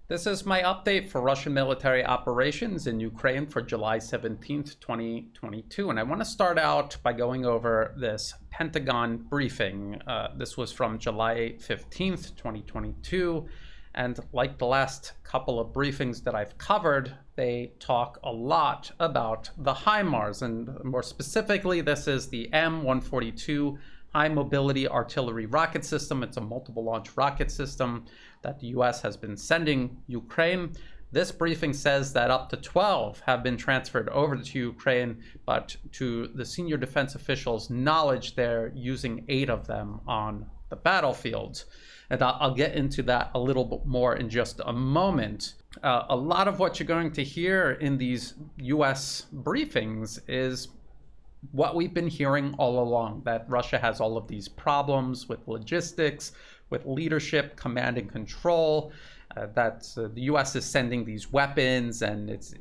This is my update for Russian military operations in Ukraine for July 17th, 2022. And I want to start out by going over this Pentagon briefing. This was from July 15th, 2022. And like the last couple of briefings that I've covered, they talk a lot about the HIMARS. And more specifically, this is the M142 High Mobility Artillery Rocket System. It's a multiple launch rocket system that the US has been sending Ukraine. This briefing says that up to 12 have been transferred over to Ukraine, but to the senior defense officials' knowledge, they're using 8 of them on the battlefield. And I'll get into that a little bit more in just a moment. A lot of what you're going to hear in these US briefings is what we've been hearing all along, that Russia has all of these problems with logistics, with leadership, command and control, that the US is sending these weapons and it's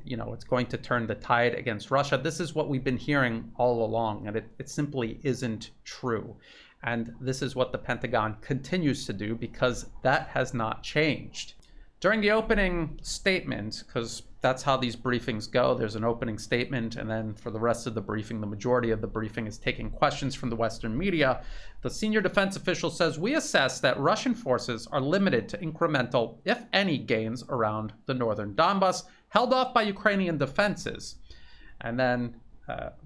going to turn the tide against Russia. This is what we've been hearing all along, and it simply isn't true. And this is what the Pentagon continues to do because that has not changed. During the opening statement, because that's how these briefings go, there's an opening statement, and then for the rest of the briefing, the majority of the briefing is taking questions from the Western media. The senior defense official says, "We assess that Russian forces are limited to incremental, if any, gains around the northern Donbas, held off by Ukrainian defenses." And then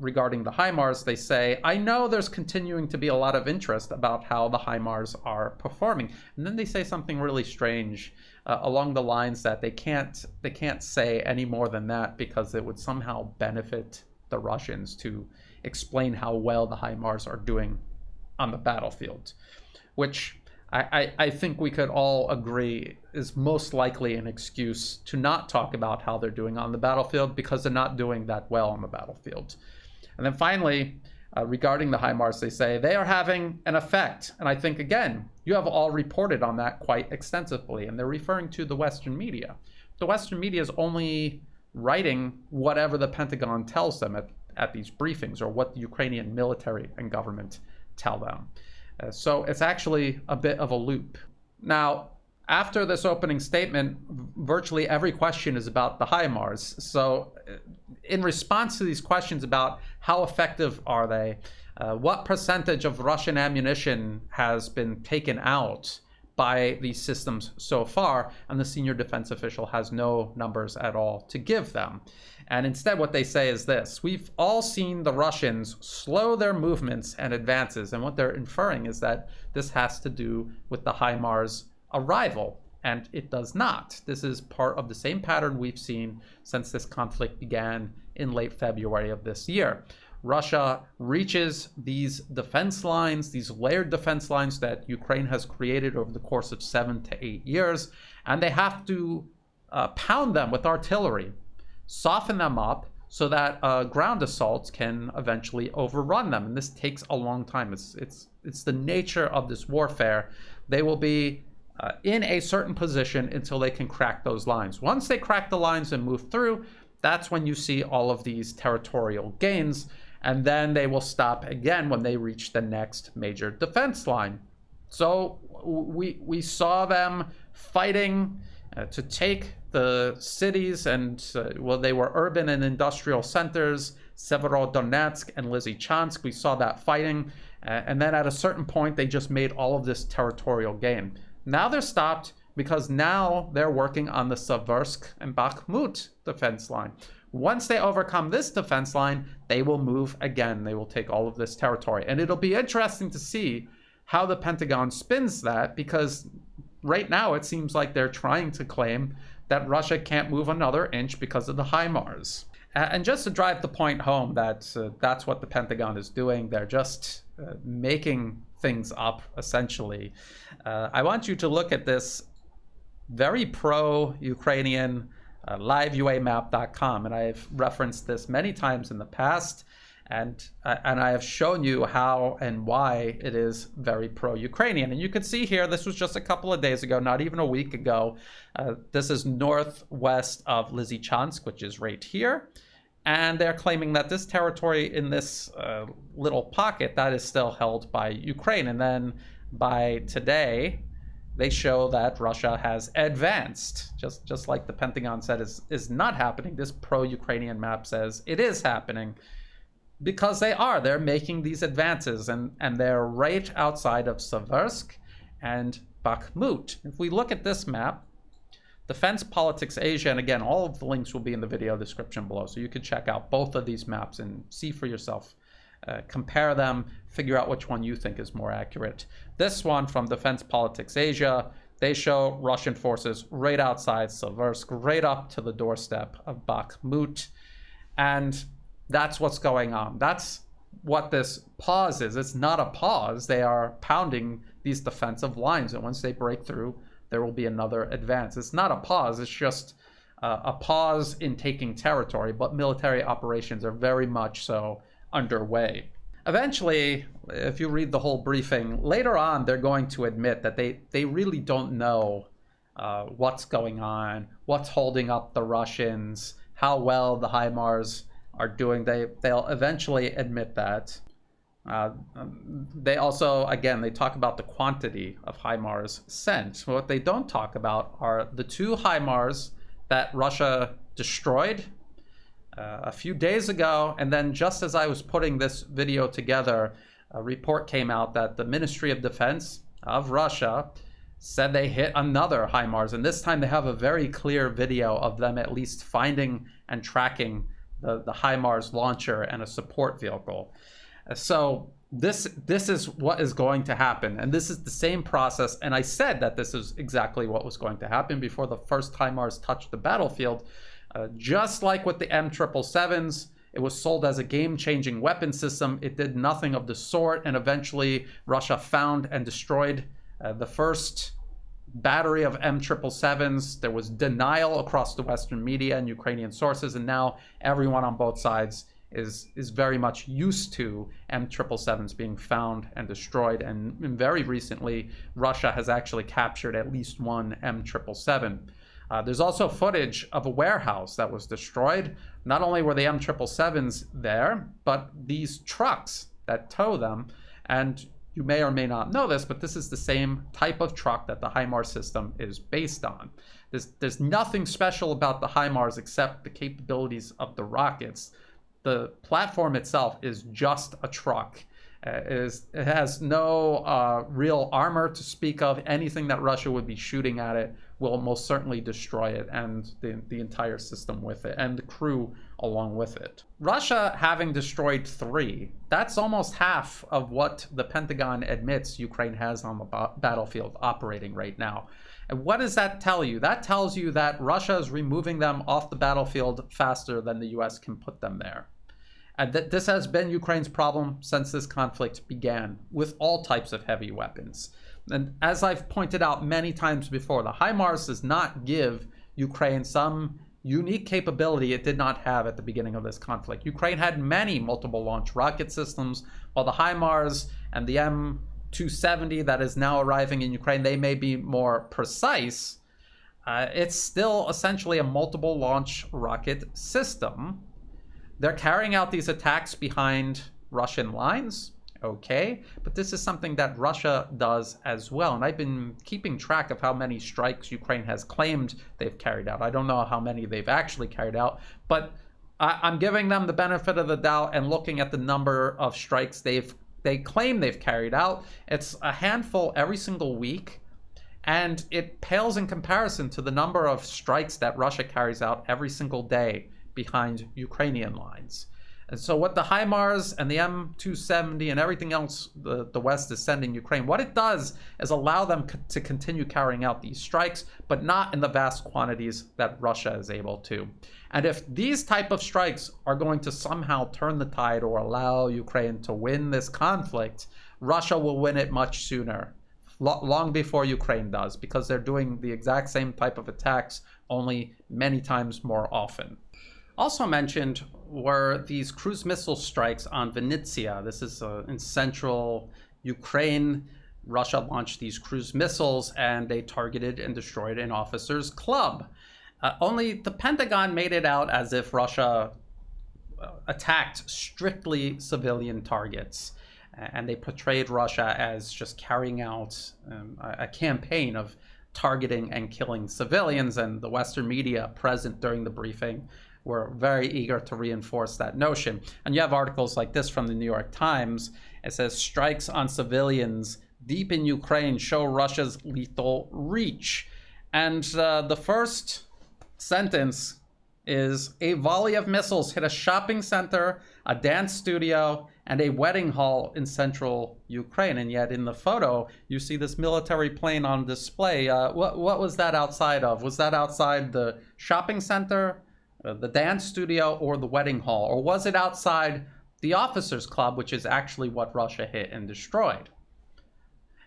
regarding the HIMARS, they say, "I know there's continuing to be a lot of interest about how the HIMARS are performing." And then they say something really strange along the lines that they can't say any more than that because it would somehow benefit the Russians to explain how well the HIMARS are doing on the battlefield, which I think we could all agree is most likely an excuse to not talk about how they're doing on the battlefield because they're not doing that well on the battlefield. And then finally, regarding the HIMARS, they say they are having an effect. And I think, again, you have all reported on that quite extensively, and they're referring to the Western media. The Western media is only writing whatever the Pentagon tells them at these briefings or what the Ukrainian military and government tell them. So it's actually a bit of a loop. Now, after this opening statement, virtually every question is about the HIMARS. So in response to these questions about how effective are they, what percentage of Russian ammunition has been taken out by these systems so far, and the senior defense official has no numbers at all to give them. And instead what they say is this: "We've all seen the Russians slow their movements and advances," and what they're inferring is that this has to do with the HIMARS arrival, and it does not. This is part of the same pattern we've seen since this conflict began in late February of this year. Russia reaches these defense lines, these layered defense lines that Ukraine has created over the course of 7 to 8 years, and they have to pound them with artillery, soften them up so that ground assaults can eventually overrun them. And this takes a long time. It's the nature of this warfare. They will be in a certain position until they can crack those lines. Once they crack the lines and move through, that's when you see all of these territorial gains. And then they will stop again when they reach the next major defense line. So we saw them fighting to take the cities, and they were urban and industrial centers, Severodonetsk and Lysychansk. We saw that fighting. And then at a certain point, they just made all of this territorial gain. Now they're stopped because now they're working on the Siversk and Bakhmut defense line. Once they overcome this defense line, they will move again. They will take all of this territory. And it'll be interesting to see how the Pentagon spins that, because right now it seems like they're trying to claim that Russia can't move another inch because of the HIMARS. And just to drive the point home that that's what the Pentagon is doing, they're just making things up, essentially. I want you to look at this very pro-Ukrainian liveuamap.com, and I've referenced this many times in the past, and I have shown you how and why it is very pro-Ukrainian. And you can see here, this was just a couple of days ago, not even a week ago. This is northwest of Lysychansk, which is right here. And they're claiming that this territory in this little pocket, that is still held by Ukraine. And then by today, they show that Russia has advanced, just like the Pentagon said is not happening. This pro-Ukrainian map says it is happening, because they're making these advances, and they're right outside of Siversk and Bakhmut. If we look at this map, Defense Politics Asia, and again, all of the links will be in the video description below, so you can check out both of these maps and see for yourself, compare them, figure out which one you think is more accurate. This one from Defense Politics Asia, they show Russian forces right outside Siversk, right up to the doorstep of Bakhmut, and that's what's going on. That's what this pause is. It's not a pause. They are pounding these defensive lines, and once they break through, there will be another advance. It's not a pause. It's just a pause in taking territory, but military operations are very much so underway. Eventually, if you read the whole briefing, later on, they're going to admit that they really don't know what's going on, what's holding up the Russians, how well the HIMARS are doing. They'll eventually admit that. They also, again, they talk about the quantity of HIMARS sent. What they don't talk about are the 2 HIMARS that Russia destroyed a few days ago, and then just as I was putting this video together, a report came out that the Ministry of Defense of Russia said they hit another HIMARS, and this time they have a very clear video of them at least finding and tracking the HIMARS launcher and a support vehicle. So this is what is going to happen, and this is the same process, and I said that this is exactly what was going to happen before the first HIMARS touched the battlefield. Just like with the M777s, it was sold as a game-changing weapon system. It did nothing of the sort, and eventually Russia found and destroyed the first battery of M777s. There was denial across the Western media and Ukrainian sources, and now everyone on both sides is very much used to M777s being found and destroyed, and very recently Russia has actually captured at least one M777. There's also footage of a warehouse that was destroyed. Not only were the M777s there, but these trucks that tow them, and you may or may not know this, but this is the same type of truck that the HIMARS system is based on. There's nothing special about the HIMARS except the capabilities of the rockets. The platform itself is just a truck. It has no real armor to speak of. Anything that Russia would be shooting at it will most certainly destroy it, and the entire system with it, and the crew along with it. Russia having destroyed 3, that's almost half of what the Pentagon admits Ukraine has on the battlefield operating right now. And what does that tell you? That tells you that Russia is removing them off the battlefield faster than the US can put them there. And that this has been Ukraine's problem since this conflict began, with all types of heavy weapons. And as I've pointed out many times before, the HIMARS does not give Ukraine some unique capability it did not have at the beginning of this conflict. Ukraine had many multiple launch rocket systems, while the HIMARS and the M270 that is now arriving in Ukraine, they may be more precise. It's still essentially a multiple launch rocket system. They're carrying out these attacks behind Russian lines, okay, but this is something that Russia does as well. And I've been keeping track of how many strikes Ukraine has claimed they've carried out. I don't know how many they've actually carried out, but I'm giving them the benefit of the doubt and looking at the number of strikes they claim they've carried out. It's a handful every single week, and it pales in comparison to the number of strikes that Russia carries out every single day behind Ukrainian lines. And so what the HIMARS and the M270 and everything else the West is sending Ukraine, what it does is allow them to continue carrying out these strikes, but not in the vast quantities that Russia is able to. And if these type of strikes are going to somehow turn the tide or allow Ukraine to win this conflict, Russia will win it much sooner, long before Ukraine does, because they're doing the exact same type of attacks, only many times more often. Also mentioned were these cruise missile strikes on Vinnytsia. This is in central Ukraine. Russia launched these cruise missiles and they targeted and destroyed an officer's club. Only the Pentagon made it out as if Russia attacked strictly civilian targets. and they portrayed Russia as just carrying out a campaign of targeting and killing civilians, and the Western media present during the briefing were very eager to reinforce that notion. And you have articles like this from the New York Times. It says, strikes on civilians deep in Ukraine show Russia's lethal reach. And the first sentence is, a volley of missiles hit a shopping center, a dance studio, and a wedding hall in central Ukraine. And yet in the photo, you see this military plane on display. What was that outside of? Was that outside the shopping center, the dance studio, or the wedding hall? Or was it outside the officers' club, which is actually what Russia hit and destroyed?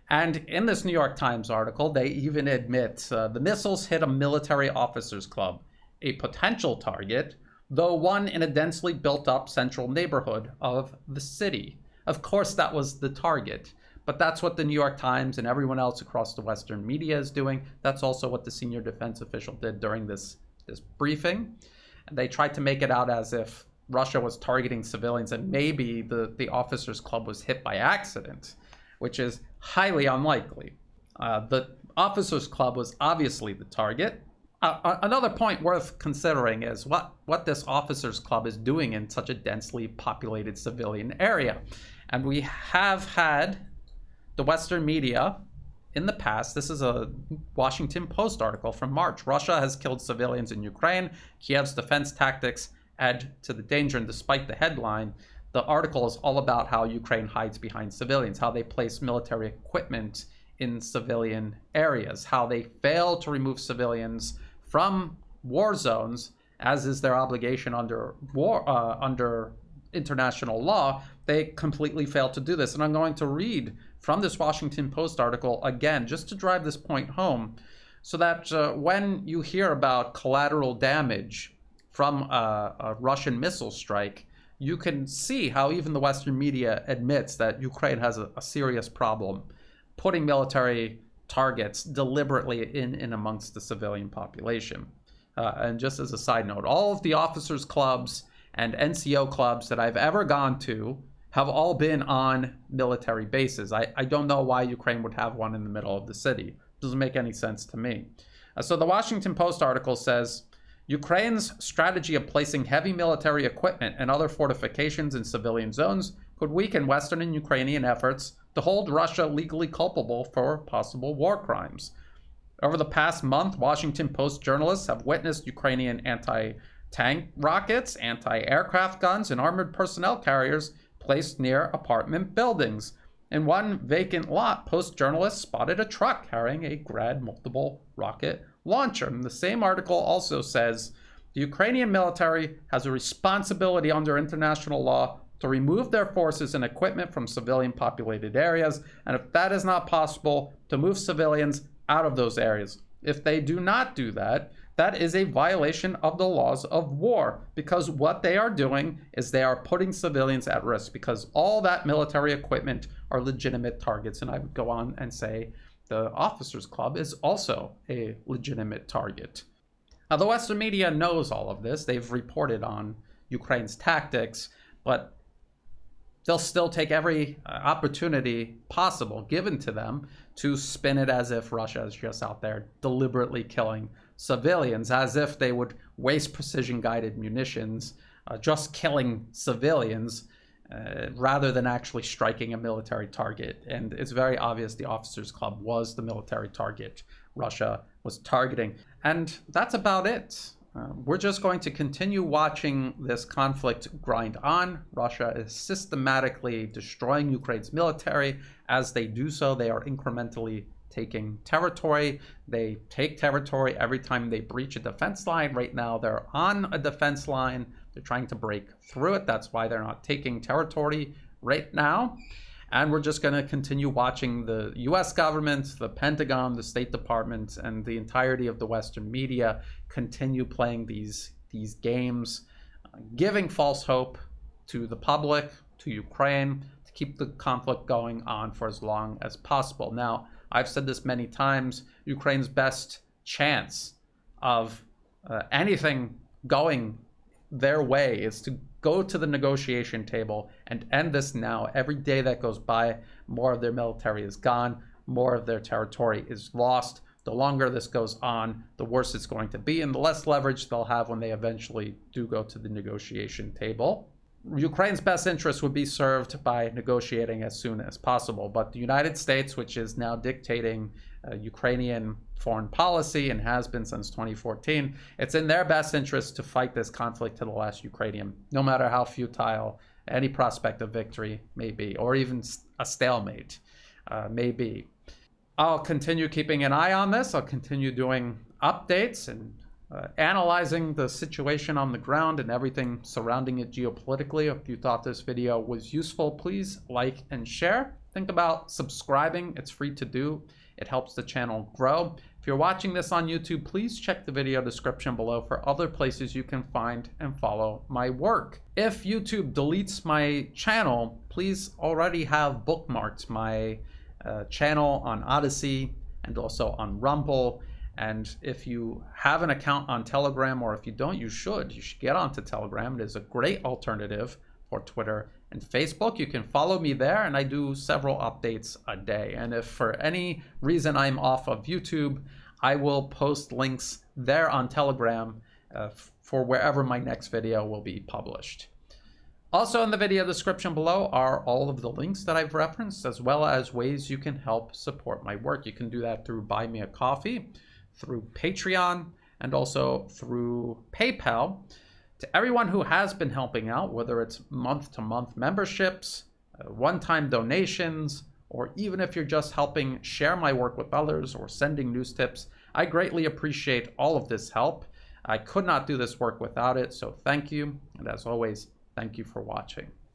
And in this New York Times article, they even admit the missiles hit a military officers' club, a potential target, though one in a densely built-up central neighborhood of the city. Of course, that was the target, but that's what the New York Times and everyone else across the Western media is doing. That's also what the senior defense official did during this briefing. And they tried to make it out as if Russia was targeting civilians and maybe the officers' club was hit by accident, which is highly unlikely. The officers' club was obviously the target. Another point worth considering is what this officers' club is doing in such a densely populated civilian area. And we have had the Western media in the past. This is a Washington Post article from March. Russia has killed civilians in Ukraine. Kiev's defense tactics add to the danger. And despite the headline, the article is all about how Ukraine hides behind civilians, how they place military equipment in civilian areas, how they fail to remove civilians from war zones, as is their obligation under international law. They completely fail to do this. And I'm going to read from this Washington Post article again, just to drive this point home, so that when you hear about collateral damage from a Russian missile strike, you can see how even the Western media admits that Ukraine has a serious problem putting military targets deliberately in amongst the civilian population. And just as a side note, all of the officers' clubs and NCO clubs that I've ever gone to have all been on military bases. I don't know why Ukraine would have one in the middle of the city. It doesn't make any sense to me. So the Washington Post article says, Ukraine's strategy of placing heavy military equipment and other fortifications in civilian zones could weaken Western and Ukrainian efforts to hold Russia legally culpable for possible war crimes. Over the past month, Washington Post journalists have witnessed Ukrainian anti-tank rockets, anti-aircraft guns, and armored personnel carriers placed near apartment buildings. In one vacant lot, Post journalists spotted a truck carrying a Grad multiple rocket launcher. And the same article also says the Ukrainian military has a responsibility under international law to remove their forces and equipment from civilian populated areas, and if that is not possible, to move civilians out of those areas. If they do not do that, that is a violation of the laws of war, because what they are doing is they are putting civilians at risk, because all that military equipment are legitimate targets. And I would go on and say the officers' club is also a legitimate target. Now, the Western media knows all of this. They've reported on Ukraine's tactics, but they'll still take every opportunity possible given to them to spin it as if Russia is just out there deliberately killing civilians, as if they would waste precision-guided munitions just killing civilians rather than actually striking a military target. And it's very obvious the officers' club was the military target Russia was targeting. And that's about it. We're just going to continue watching this conflict grind on. Russia is systematically destroying Ukraine's military. As they do so, they are incrementally taking territory. They take territory every time they breach a defense line. Right now, they're on a defense line. They're trying to break through it. That's why they're not taking territory right now. And we're just going to continue watching the US government, the Pentagon, the State Department, and the entirety of the Western media continue playing these games, giving false hope to the public, to Ukraine, to keep the conflict going on for as long as possible. Now, I've said this many times, Ukraine's best chance of anything going their way is to go to the negotiation table and end this now. Every day that goes by, more of their military is gone, more of their territory is lost. The longer this goes on, the worse it's going to be, and the less leverage they'll have when they eventually do go to the negotiation table. Ukraine's best interest would be served by negotiating as soon as possible, but the United States, which is now dictating Ukrainian foreign policy and has been since 2014, it's in their best interest to fight this conflict to the last Ukrainian, no matter how futile any prospect of victory may be, or even a stalemate may be. I'll continue keeping an eye on this. I'll continue doing updates and analyzing the situation on the ground and everything surrounding it geopolitically. If you thought this video was useful, please like and share. Think about subscribing. It's free to do. It helps the channel grow. If you're watching this on YouTube, please check the video description below for other places you can find and follow my work. If YouTube deletes my channel, please already have bookmarked my channel on Odyssey and also on Rumble. And if you have an account on Telegram, or if you don't, you should get onto Telegram. It is a great alternative for Twitter and Facebook. You can follow me there, and I do several updates a day. And if for any reason I'm off of YouTube, I will post links there on Telegram for wherever my next video will be published. Also in the video description below are all of the links that I've referenced, as well as ways you can help support my work. You can do that through Buy Me a Coffee, through Patreon, and also through PayPal. To everyone who has been helping out, whether it's month-to-month memberships, one-time donations, or even if you're just helping share my work with others or sending news tips, I greatly appreciate all of this help. I could not do this work without it, so thank you. And as always, thank you for watching.